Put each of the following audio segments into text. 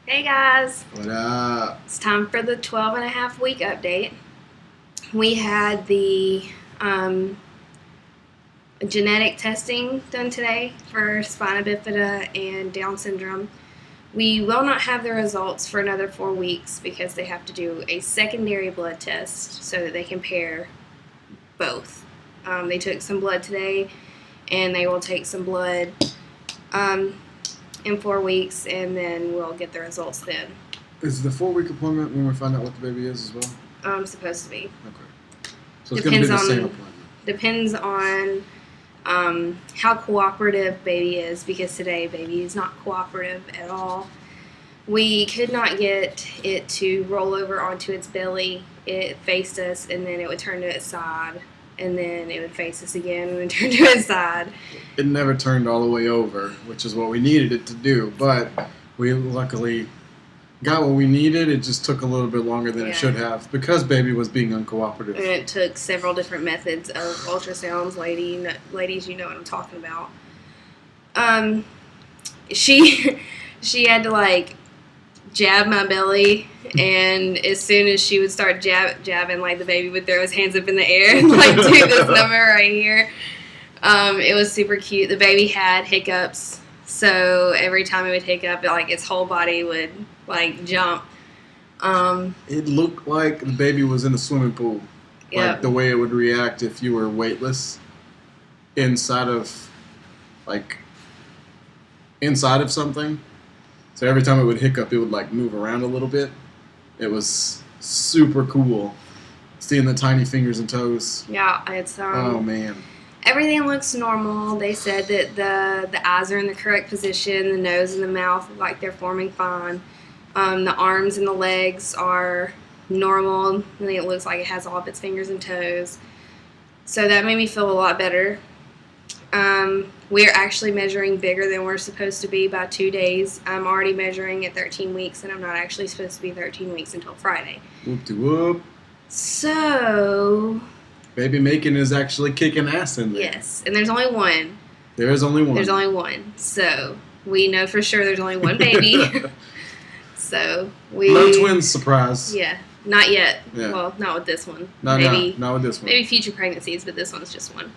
Hey guys, What up? it's time for the 12 and a half week update. We had the genetic testing done today for spina bifida and Down syndrome. We will not have the results for another 4 weeks because they have to do a secondary blood test so that they compare both. They took some blood today and they will take some blood in 4 weeks and then we'll get the results then. Is the 4-week appointment when we find out what the baby is as well? Supposed to be. Okay. So it's going to be the same appointment. Depends on how cooperative baby is, because today baby is not cooperative at all. We could not get it to roll over onto its belly. It faced us and then it would turn to its side and then it would face us again and then turn to its side. It never turned all the way over, which is what we needed it to do, but we luckily got what we needed. It just took a little bit longer than it should have because baby was being uncooperative. And it took several different methods of ultrasounds. Ladies, you know what I'm talking about. She had to jab my belly, and as soon as she would start jabbing, the baby would throw his hands up in the air and do this number right here. It was super cute. The baby had hiccups, so every time it would hiccup, its whole body would jump. It looked like the baby was in a swimming pool. Yep. Like the way it would react if you were weightless inside of something. So every time it would hiccup, it would move around a little bit. It was super cool seeing the tiny fingers and toes. Yeah, it's oh man. Everything looks normal. They said that the eyes are in the correct position, the nose and the mouth look like they're forming fine. The arms and the legs are normal. I think it looks like it has all of its fingers and toes. So that made me feel a lot better. We're actually measuring bigger than we're supposed to be by 2 days. I'm already measuring at 13 weeks, and I'm not actually supposed to be 13 weeks until Friday. Whoop-de-whoop. So... baby making is actually kicking ass in there. Yes, and there's only one. There is only one. There's only one. So we know for sure there's only one baby. So no twins, surprise. Yeah, not yet. Yeah. Well, not with this one. Not with this one. Maybe future pregnancies, but this one's just one.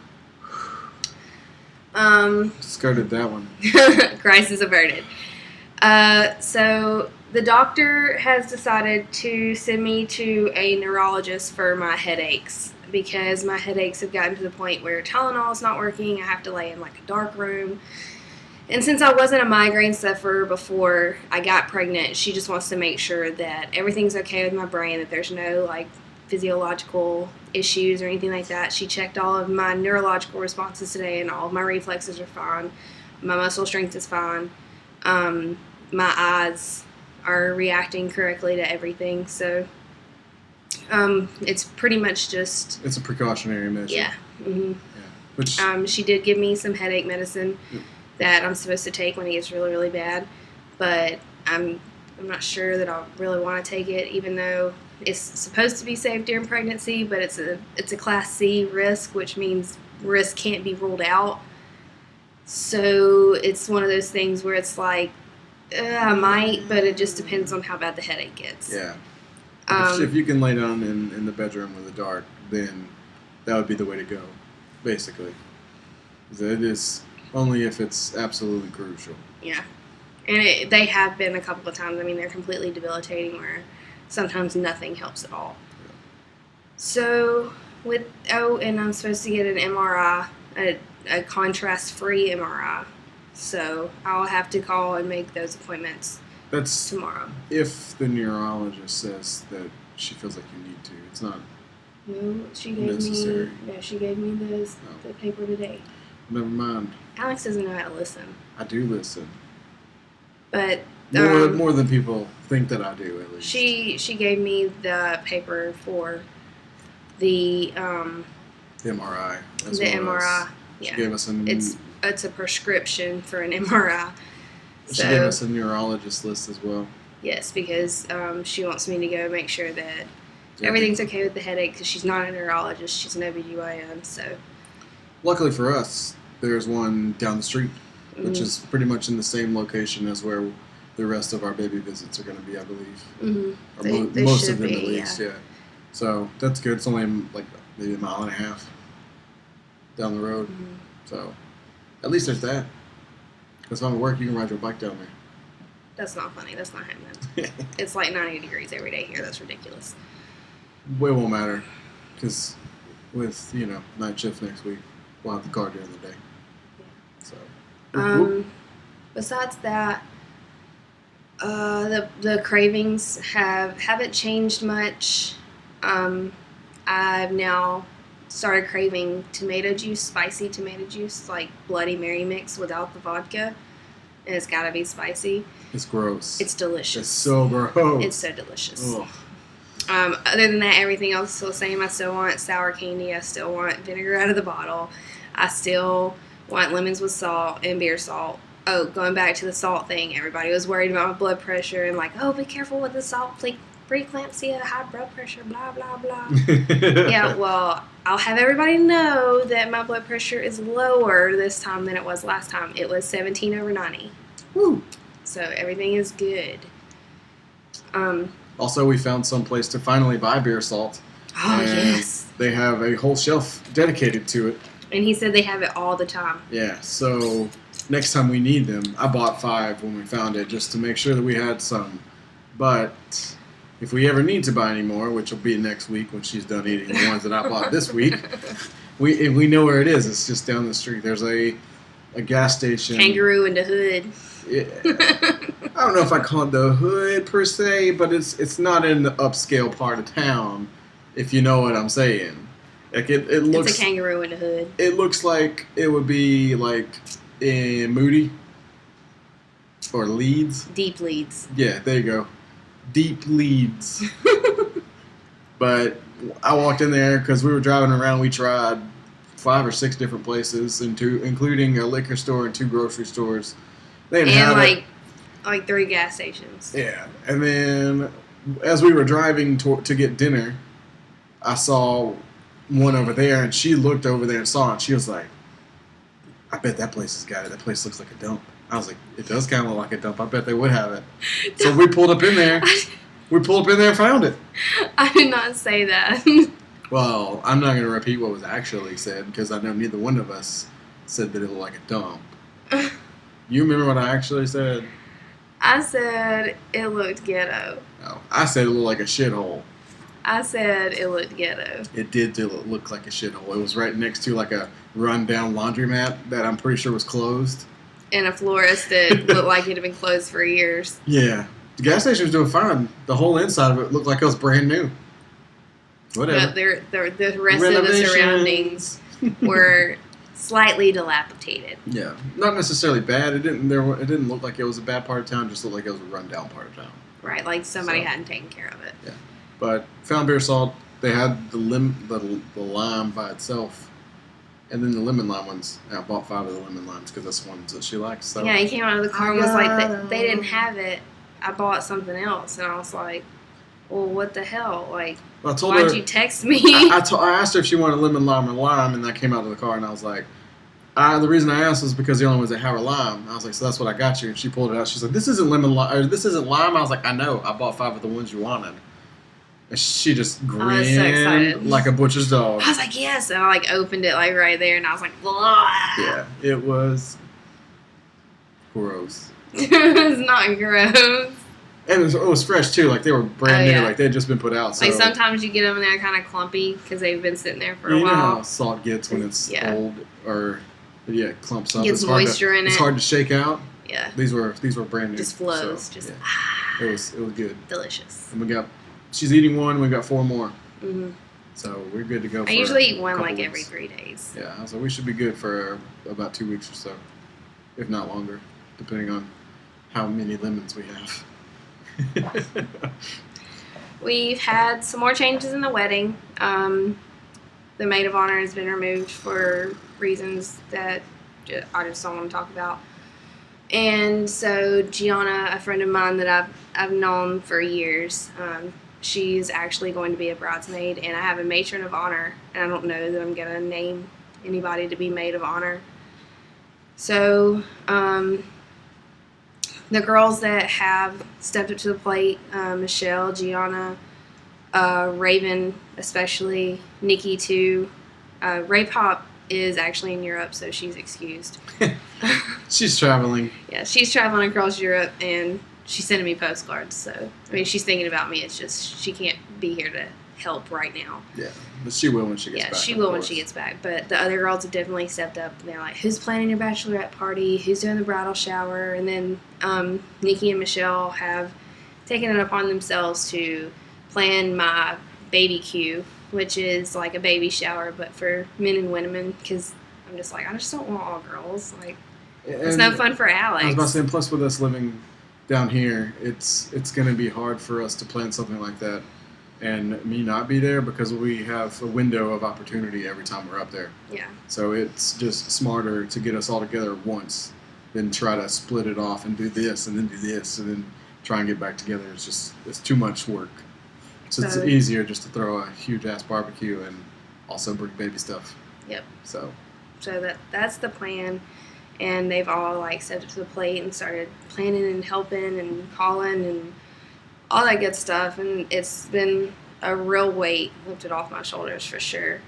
Skirted that one. Crisis averted. So the doctor has decided to send me to a neurologist for my headaches, because my headaches have gotten to the point where Tylenol is not working. I have to lay in a dark room. And since I wasn't a migraine sufferer before I got pregnant, she just wants to make sure that everything's okay with my brain, that there's no physiological issues or anything like that. She checked all of my neurological responses today, and all of my reflexes are fine. My muscle strength is fine. My eyes are reacting correctly to everything. So it's pretty much just... it's a precautionary measure. Yeah. Mm-hmm. Yeah. Which... she did give me some headache medicine that I'm supposed to take when it gets really, really bad. But I'm not sure that I really want to take it, even though it's supposed to be safe during pregnancy, but it's a Class C risk, which means risk can't be ruled out. So it's one of those things where it's I might, but it just depends on how bad the headache gets. Yeah. If you can lay down in the bedroom in the dark, then that would be the way to go, basically. It is only if it's absolutely crucial. Yeah. And they have been a couple of times. I mean, they're completely debilitating, where sometimes nothing helps at all. Yeah. So, and I'm supposed to get an MRI, a contrast-free MRI. So, I'll have to call and make those appointments tomorrow. If the neurologist says that she feels like you need to. It's not necessary. She gave me the paper today. Never mind. Alex doesn't know how to listen. I do listen. But more than people think that I do, at least. She gave me the paper for the MRI. The MRI. She gave us it's a prescription for an MRI. She gave us a neurologist list as well. Yes, because she wants me to go make sure that everything's okay with the headache, because she's not a neurologist, she's an OBGYN. So luckily for us, there's one down the street, which is pretty much in the same location as where the rest of our baby visits are going to be, I believe. Mm-hmm. Or They most should of them, be, at least, yeah. So that's good. It's only like maybe a mile and a half down the road. Mm-hmm. So at least there's that. Because if I'm at work, you can ride your bike down That's not funny. That's not happening. It's like 90 degrees every day here. That's ridiculous. It won't matter. Because with, night shift next week, we'll have the car during the day. So. Besides that, the cravings haven't changed much. I've now started craving tomato juice, spicy tomato juice, like Bloody Mary mix without the vodka, and it's gotta be spicy. It's gross. It's delicious. It's so gross. It's so delicious. Ugh. Other than that, everything else is still the same. I still want sour candy. I still want vinegar out of the bottle. I still want lemons with salt and beer salt. Oh, going back to the salt thing, everybody was worried about my blood pressure and like, oh, be careful with the salt, preeclampsia, high blood pressure, blah, blah, blah. Yeah, well, I'll have everybody know that my blood pressure is lower this time than it was last time. It was 17/90. Woo. So everything is good. Also, we found some place to finally buy beer salt. Oh, and yes. They have a whole shelf dedicated to it. And he said they have it all the time. Yeah, so next time we need them, I bought 5 when we found it just to make sure that we had some. But if we ever need to buy any more, which will be next week when she's done eating the ones that I bought this week, we know where it is. It's just down the street. There's a gas station. Kangaroo in the hood. Yeah. I don't know if I call it the hood per se, but it's not in the upscale part of town, if you know what I'm saying. Like it looks. It's a kangaroo in the hood. It looks like it would be like in Moody or Leeds. Deep Leeds. Yeah, there you go. Deep Leeds. But I walked in there because we were driving around. We tried 5 or 6 different places, including a liquor store and 2 grocery stores. They didn't have it. Like 3 gas stations. Yeah, and then as we were driving to get dinner, I saw one over there, and she looked over there and saw it. She was like, I bet that place has got it. That place looks like a dump. I was like, it does kind of look like a dump. I bet they would have it. So we pulled up in there. We pulled up in there and found it. I did not say that. Well, I'm not going to repeat what was actually said because I know neither one of us said that it looked like a dump. You remember what I actually said? I said it looked ghetto. No, I said it looked like a shithole. I said it looked ghetto. It did look like a shithole. It was right next to like a rundown laundromat that I'm pretty sure was closed. And a florist that looked like it had been closed for years. Yeah. The gas station was doing fine. The whole inside of it looked like it was brand new. Whatever. But the rest of the surroundings were slightly dilapidated. Yeah. Not necessarily bad. It didn't look like it was a bad part of town. It just looked like it was a rundown part of town. Right, like somebody hadn't taken care of it. Yeah. But found beer salt. They had the lime by itself. And then the lemon lime ones. I bought 5 of the lemon limes because that's the ones that she likes. So. Yeah, he came out of the car and was like, they didn't have it. I bought something else. And I was like, well, what the hell? Like, why'd you text me? I asked her if she wanted lemon, lime, or lime, and I came out of the car and I was like, the reason I asked was because the only ones that have are lime. I was like, so that's what I got you. And she pulled it out. She's like, this isn't lemon lime, or this isn't lime. I was like, I know. I bought 5 of the ones you wanted. And she just grinned so excited. like a butcher's dog. I was like, yes. And I like opened it like right there and I was like, blah. Yeah, it was gross. It's not gross. And it was fresh too. Like they were brand new. Yeah. Like they had just been put out. So. Like sometimes you get them and they're kind of clumpy because they've been sitting there for a you while. know how salt gets when it's old or clumps up. Gets moisture in it. It's hard to shake out. Yeah. These were brand new. Just flows. So, just yeah. It was good. Delicious. And she's eating one. We got 4 more. Mm-hmm. So we're good to go. I usually eat one like every 3 days. Yeah, so we should be good for about 2 weeks or so, if not longer, depending on how many lemons we have. We've had some more changes in the wedding. The maid of honor has been removed for reasons that I just don't want to talk about. And so Gianna, a friend of mine that I've known for years, she's actually going to be a bridesmaid, and I have a matron of honor, and I don't know that I'm going to name anybody to be maid of honor. So the girls that have stepped up to the plate, Michelle, Gianna, Raven, especially, Nikki too. Ray Pop is actually in Europe, so she's excused. She's traveling. Yeah, she's traveling across Europe, and she's sending me postcards. So, I mean, she's thinking about me. It's just she can't be here to help right now. Yeah, but she will when she gets back. Yeah, she will when she gets back. But the other girls have definitely stepped up. They're like, who's planning your bachelorette party? Who's doing the bridal shower? And then Nikki and Michelle have taken it upon themselves to plan my baby queue, which is like a baby shower, but for men and women, because I'm just like, I just don't want all girls. Like, it's no fun for Alex. I was about to say, and plus with us living down here, it's going to be hard for us to plan something like that and me not be there, because we have a window of opportunity every time we're up there. Yeah. So it's just smarter to get us all together once than try to split it off and do this and then do this and then try and get back together. It's too much work. So it's easier just to throw a huge ass barbecue and also bring baby stuff. Yep. So that's the plan, and they've all like stepped up to the plate and started planning and helping and calling and all that good stuff, and it's been a real weight lifted off my shoulders for sure.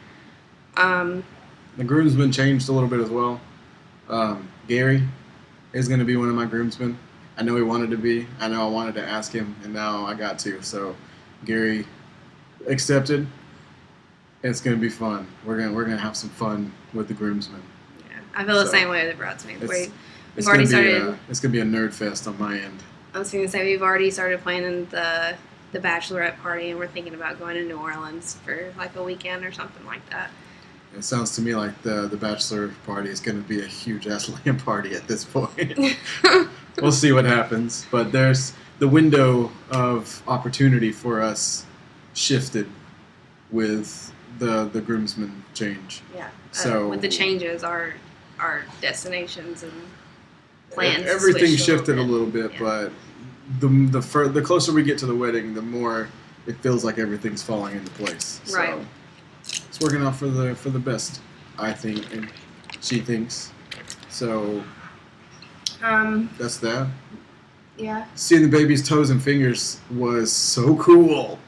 The groomsmen changed a little bit as well. Gary is going to be one of my groomsmen. I know he wanted to be. I know I wanted to ask him, and now I got to. So Gary accepted. It's going to be fun. We're gonna have some fun with the groomsmen. Yeah, I feel the same way with the bridesmaids. It's going to be a nerd fest on my end. I was going to say, we've already started planning the bachelorette party, and we're thinking about going to New Orleans for like a weekend or something like that. It sounds to me like the bachelor party is going to be a huge ass LAN party at this point. We'll see what happens, but there's the window of opportunity for us shifted with the groomsmen change. Yeah. So with the changes, our destinations and plans. Everything shifted a little bit, yeah. But the closer we get to the wedding, the more it feels like everything's falling into place. Right. So it's working out for the best, I think, and she thinks. So that's that. Yeah. Seeing the baby's toes and fingers was so cool.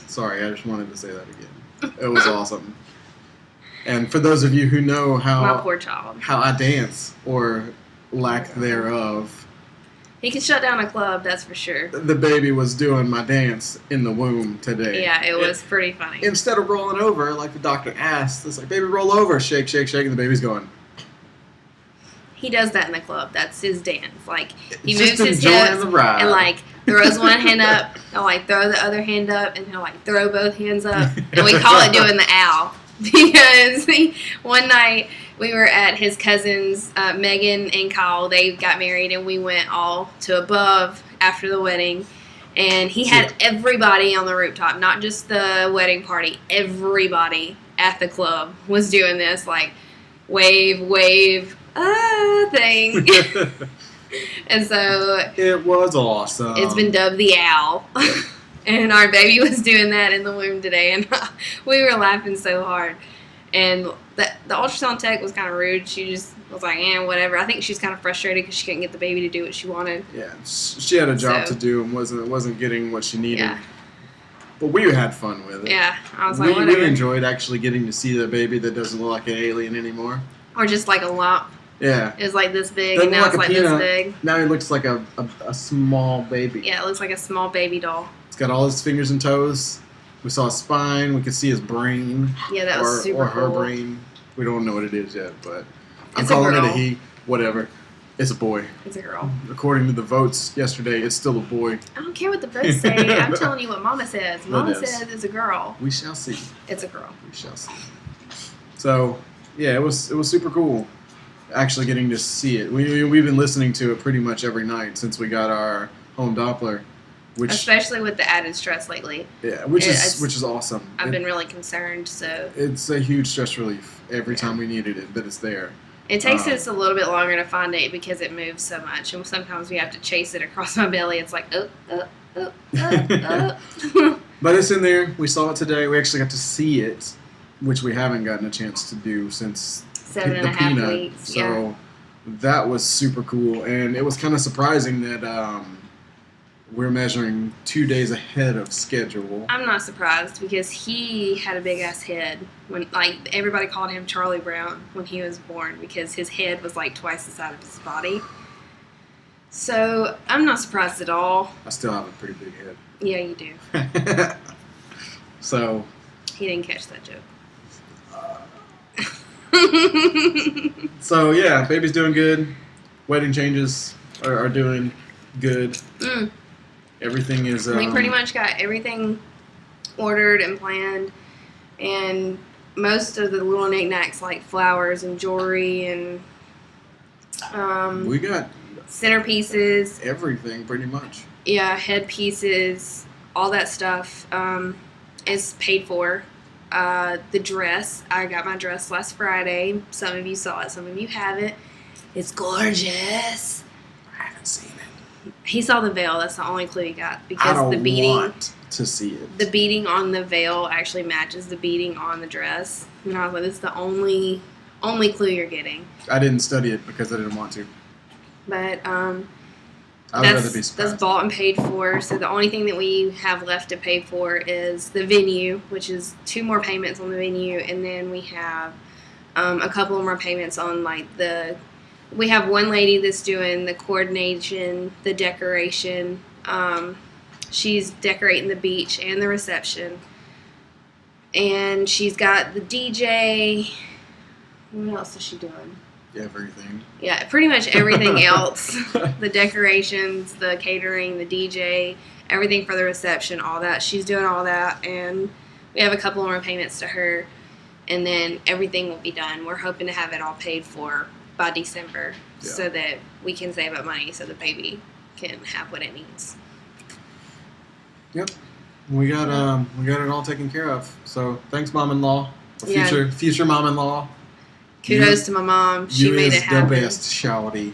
Sorry, I just wanted to say that again. It was awesome. And for those of you who know my poor child, how I dance or lack thereof, he can shut down a club, that's for sure. the baby was doing my dance in the womb today. Yeah, it was pretty funny. Instead of rolling over like the doctor asked, it's like, baby, roll over, shake, shake, shake, and the baby's going. He does that in the club. That's his dance. Like, he Just moves his enjoying hips the ride. and like throws one hand up, and like throw the other hand up, and he'll like throw both hands up, and we call it doing the owl. Because one night we were at his cousins, Megan and Kyle. They got married, and we went all to above after the wedding. And he had everybody on the rooftop, not just the wedding party. Everybody at the club was doing this, like, wave, thing. And so it was awesome. It's been dubbed the owl. And our baby was doing that in the womb today, and we were laughing so hard. And the ultrasound tech was kind of rude. She just was like, whatever. I think she's kind of frustrated because she couldn't get the baby to do what she wanted. Yeah, she had a job to do and wasn't getting what she needed. Yeah. But we had fun with it. Yeah, I was like, whatever. We enjoyed actually getting to see the baby that doesn't look like an alien anymore. Or just like a lump. Yeah. It was like this big, and now it's like this big. Now he looks like a small baby. Yeah, it looks like a small baby doll. It's got all his fingers and toes. We saw his spine. We could see his brain. Yeah, that was super cool. Or her brain. We don't know what it is yet, but I'm It's calling a it girl. a he. Whatever. It's a boy. It's a girl. According to the votes yesterday, it's still a boy. I don't care what the votes say. I'm telling you what Mama says. Mama says it's a girl. We shall see. It's a girl. We shall see. So, yeah, it was super cool. Actually, getting to see it. We've been listening to it pretty much every night since we got our home Doppler, especially with the added stress lately. Yeah, which is awesome. I've been really concerned. So it's a huge stress relief every time we needed it that it's there. It takes us a little bit longer to find it because it moves so much, and sometimes we have to chase it across my belly. It's like up. But it's in there. We saw it today. We actually got to see it, which we haven't gotten a chance to do since 7.5 weeks. So that was super cool, and it was kind of surprising that we're measuring 2 days ahead of schedule. I'm not surprised because he had a big ass head when like everybody called him Charlie Brown when he was born because his head was like twice the size of his body. So I'm not surprised at all. I still have a pretty big head. Yeah, you do. So He didn't catch that joke. So yeah, baby's doing good. Wedding changes are doing good. Everything is. We pretty much got everything ordered and planned, and most of the little knickknacks like flowers and jewelry and we got centerpieces. everything pretty much. Yeah, headpieces, all that stuff is paid for. The dress, I got my dress last Friday. Some of you saw it, some of you haven't. It's gorgeous. I haven't seen it. He saw the veil. That's the only clue he got I because don't the beading, want to see it. the beading on the veil actually matches the beading on the dress. And I was like, this is the only clue you're getting. I didn't study it because I didn't want to. But I would rather be that's surprised. bought and paid for. So the only thing that we have left to pay for is the venue, which is 2 more payments on the venue, and then we have a couple more payments on like we have one lady that's doing the coordination, the decoration. She's decorating the beach and the reception, and she's got the DJ. What else is she doing? Everything. Yeah, pretty much everything else. The decorations, the catering, the DJ, everything for the reception, all that. She's doing all that, and we have a couple more payments to her, and then everything will be done. We're hoping to have it all paid for by December so that we can save up money so the baby can have what it needs. Yep. We got it all taken care of. So thanks, mom-in-law. Or Yeah. future mom-in-law. Kudos to my mom. She you made is it happen. the best, shouty.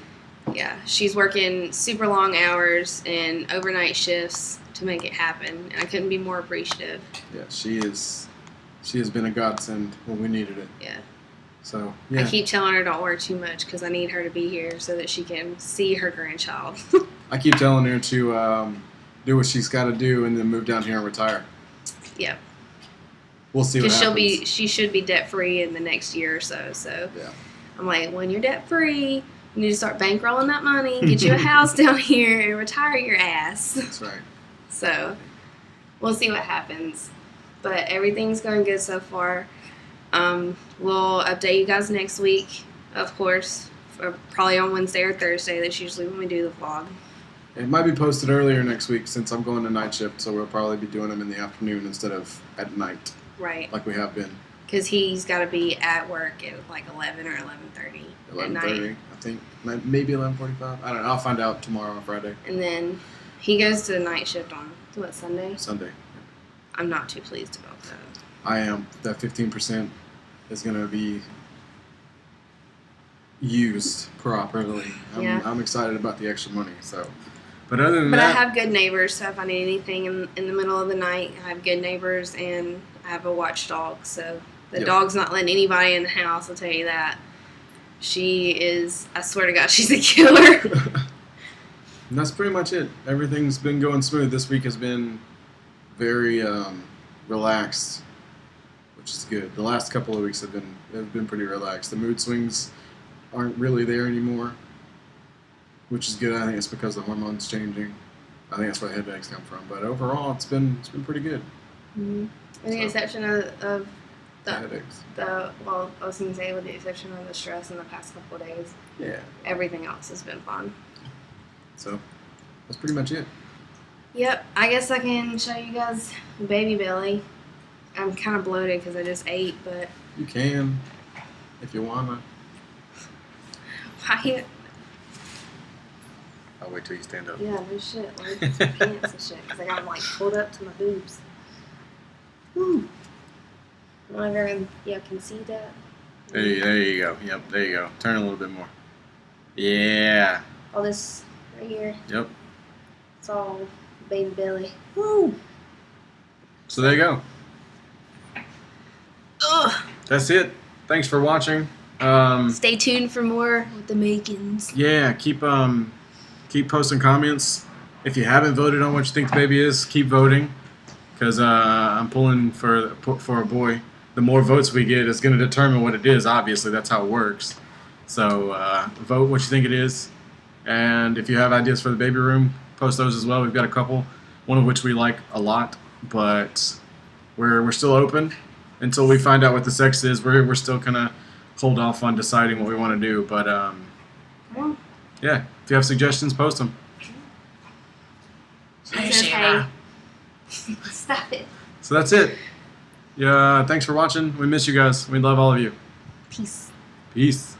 Yeah, she's working super long hours and overnight shifts to make it happen. And I couldn't be more appreciative. Yeah, she is. She has been a godsend when we needed it. Yeah. So yeah. I keep telling her don't work too much because I need her to be here so that she can see her grandchild. I keep telling her to do what she's got to do and then move down here and retire. Yeah. We'll see what Because happens. she should be debt free in the next year or so. So Yeah. I'm like, when you're debt free, you need to start bankrolling that money, get you a house down here, and retire your ass. That's right. So we'll see what happens. But everything's going good so far. We'll update you guys next week, of course, or probably on Wednesday or Thursday. That's usually when we do the vlog. It might be posted earlier next week since I'm going to night shift, so we'll probably be doing them in the afternoon instead of at night Right. like we have been. Because he's got to be at work at like 11 or 11:30 at night. 11:30, I think. Maybe 11:45. I don't know. I'll find out tomorrow or Friday. And then he goes to the night shift on, what, Sunday? Sunday. I'm not too pleased about that. I am. That 15% is going to be used properly. Yeah. I'm excited about the extra money. So, but other than But I that, have good neighbors, so if I need anything in the middle of the night, I have good neighbors, and I have a watchdog, so the Yep. dog's not letting anybody in the house, I'll tell you that. She is, I swear to God, she's a killer. and that's pretty much it. Everything's been going smooth. This week has been very relaxed, which is good. The last couple of weeks have been pretty relaxed. The mood swings aren't really there anymore, which is good. I think it's because the hormones changing. I think that's where headaches come from. But overall, it's been pretty good. Mm-hmm. With the exception of The headaches. well, I was going to say with the exception of the stress in the past couple of days, Yeah. everything else has been fun. So that's pretty much it. Yep, I guess I can show you guys baby belly. I'm kind of bloated because I just ate, but You can, if you wanna. I, I'll wait till you stand up. yeah, no shit, like pants and shit, because I got them like pulled up to my boobs. Woo. Whenever you can see that. There you go. Yep, there you go. Turn a little bit more. Yeah. All this right here, Yep. it's all baby belly. Woo! So there you go. Ugh! That's it. Thanks for watching. Stay tuned for more with the Makins. Yeah, keep posting comments. If you haven't voted on what you think the baby is, keep voting. Because I'm pulling for a boy. The more votes we get, it's going to determine what it is. Obviously, that's how it works. So vote what you think it is. And if you have ideas for the baby room, post those as well. We've got a couple, one of which we like a lot. But we're still open until we find out what the sex is. We're still going to hold off on deciding what we want to do. But yeah, if you have suggestions, post them. It's okay. Stop it. So that's it. Yeah, thanks for watching. We miss you guys. We love all of you. Peace. Peace.